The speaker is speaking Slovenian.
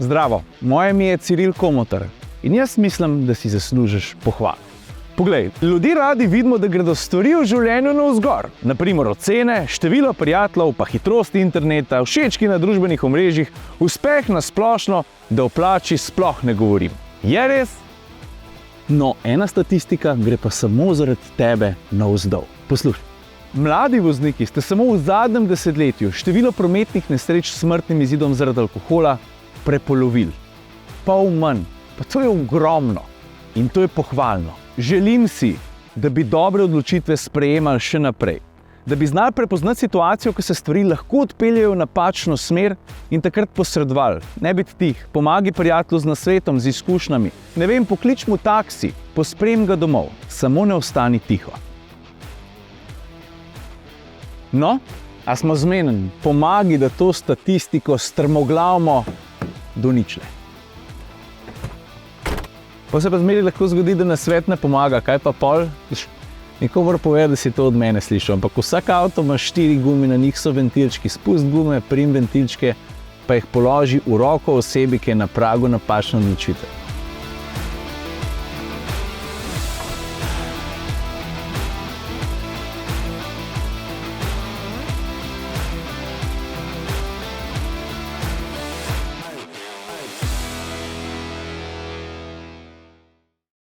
Zdravo, moje ime je Ciril Komotar in jaz mislim, da si zaslužiš pohval. Poglej, ljudje radi vidimo, da gredo stvari v življenju navzgor. Naprimer ocene, število prijateljev, pa hitrost interneta, všečki na družbenih omrežjih, uspeh na splošno, da o plači sploh ne govorim. Je res? No, ena statistika gre pa samo zaradi tebe navzdol. Poslušaj. Mladi vozniki ste samo v zadnjem desetletju število prometnih nesreč s smrtnim izidom zaradi alkohola prepolovili. Pol manj. Pa to je ogromno. In to je pohvalno. Želim si, da bi dobre odločitve sprejemali še naprej. Da bi znali prepoznati situacijo, ko se stvari lahko odpeljejo v napačno smer in takrat posredovali. Ne biti tih, pomagi prijatelju z nasvetom, z izkušnjami. Ne vem, poklič mu taksi, posprem ga domov. Samo ne ostani tiho. No, a smo zmenjeni? Pomagi, da to statistiko strmoglavimo do ničle. Pa se pa zmeri lahko zgodi, da nasvet ne pomaga, kaj pa pol? Nikomor pove, da si to od mene slišal, ampak vsak avto ima 4 gume, na njih so ventilčki, spust gume, prim ventilčke, pa jih položi v roko osebi, ki je na pragu napačne odločitve.